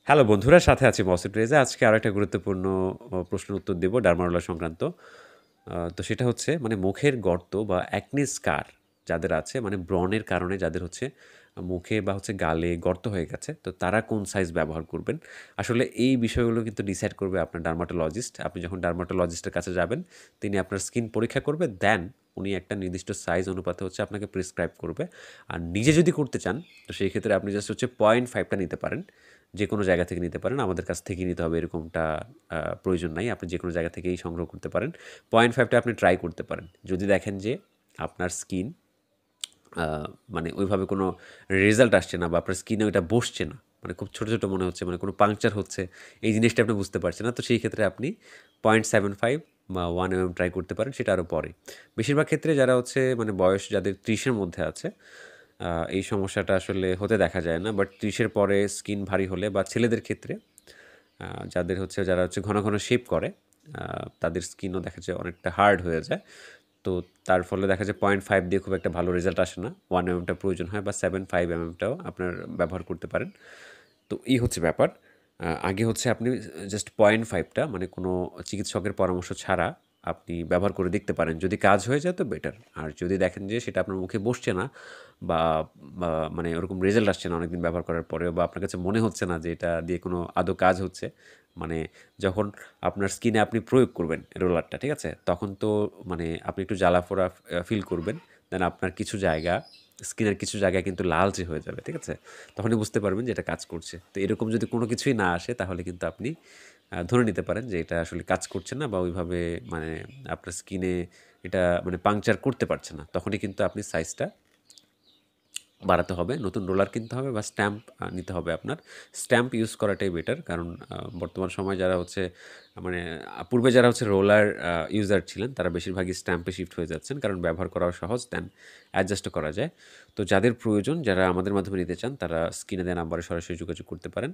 Hello বন্ধুরা, সাথে আছি মহসিন রেজা। আজকে আরো একটা গুরুত্বপূর্ণ প্রশ্নের উত্তর দেব ডার্মারোলা সংক্রান্ত। তো সেটা হচ্ছে মানে মুখের গর্ত বা অ্যাকনে স্কার যাদের আছে মানে ব্রণের কারণে যাদের হচ্ছে মুখে বা হচ্ছে গালে গর্ত হয়ে গেছে, তো তারা কোন সাইজ ব্যবহার করবেন? আসলে এই বিষয়গুলো কিন্তু ডিসাইড করবে আপনার ডার্মাটোলজিস্ট। আপনি যখন ডার্মাটোলজিস্টের কাছে যাবেন, তিনি আপনার স্কিন পরীক্ষা করবে, দেন উনি একটা নির্দিষ্ট সাইজ অনুপাতে হচ্ছে আপনাকে প্রেসক্রাইব করবে। আর নিজে যদি করতে চান, তো সেই ক্ষেত্রে আপনি জাস্ট হচ্ছে 0.5টা নিতে পারেন। যেকোনো জায়গা থেকে নিতে পারেন। আমাদের কাছ থেকেই নিতে হবে এরকমটা প্রয়োজন নাই। আপনি যেকোনো জায়গা থেকেই সংগ্রহ করতে পারেন। 0.5 টা আপনি ট্রাই করতে পারেন। যদি দেখেন যে আপনার স্কিন আ মানে ওইভাবে কোনো রেজাল্ট আসছে না বা আপনার স্কিনে ওইটা বসছে না। মানে খুব ছোট, ছোট মনে হচ্ছে, মানে কোনো পাংচার হচ্ছে। এই জিনিসটা আপনি বুঝতে পারছেন না। তো সেই ক্ষেত্রে আপনি 0.75 বা 1 ট্রাই করতে পারেন, সেটা আরও পরে। বেশিরভাগ ক্ষেত্রে যারা হচ্ছে মানে বয়স যাদের ৩০ এর মধ্যে আছে, এই সমস্যাটা আসলে হতে দেখা যায় না। বাট ৩০ এর পরে স্কিন ভারী হলে বা ছেলেদের ক্ষেত্রে আ যারা হচ্ছে ঘন, ঘন শেভ করে, আ তাদের স্কিনও দেখা যায় অনেকটা হার্ড হয়ে যায়। তো তার ফলে দেখা যায় 0.5 দিয়ে খুব একটা ভালো রেজাল্ট আসে না। 1 টা প্রয়োজন হয় বা 75 টাও আপনার ব্যবহার করতে পারেন। তো এই হচ্ছে ব্যাপার। আগে হচ্ছে আপনি জাস্ট 0.5 টা মানে কোনো চিকিৎসকের পরামর্শ ছাড়া আপনি ব্যবহার করে দেখতে পারেন। যদি কাজ হয়ে যায় তো বেটার। আর যদি দেখেন যে সেটা আপনার মুখে বসছে না বা বা মানে ওরকম রেজাল্ট আসছে না অনেকদিন ব্যবহার করার পরেও, বা আপনার কাছে মনে হচ্ছে না যে এটা দিয়ে কোনো আদৌ কাজ হচ্ছে। মানে যখন আপনার স্কিনে আপনি প্রয়োগ করবেন রোলারটা, ঠিক আছে? তখন তো মানে আপনি একটু জ্বালা-পোড়া ফিল করবেন। দেন আপনার কিছু জায়গা, স্কিনের কিছু জায়গা কিন্তু লালচে হয়ে যাবে, ঠিক আছে? তখনই বুঝতে পারবেন যে এটা কাজ করছে। তো এরকম যদি কোনো কিছুই না আসে, তাহলে কিন্তু আপনি ধরে নিতে পারেন যে এটা আসলে কাজ করছে না বা ওইভাবে মানে আপনার স্কিনে এটা মানে পাংচার করতে পারছে না। তখনই কিন্তু আপনি সাইজটা বাড়াতে হবে, নতুন রোলার কিনতে হবে বা স্ট্যাম্প নিতে হবে আপনার। স্ট্যাম্প ইউজ করাটাই বেটার, কারণ বর্তমান সময়ে যারা হচ্ছে মানে পূর্বে যারা হচ্ছে রোলার ইউজার ছিলেন, তারা বেশিরভাগই স্ট্যাম্পে শিফট হয়ে যাচ্ছেন, কারণ ব্যবহার করাও সহজ, দেন অ্যাডজাস্টও করা যায়। তো যাদের প্রয়োজন, যারা আমাদের মাধ্যমে নিতে চান, তারা স্ক্রিনে দেওয়া নাম্বারে সরাসরি যোগাযোগ করতে পারেন।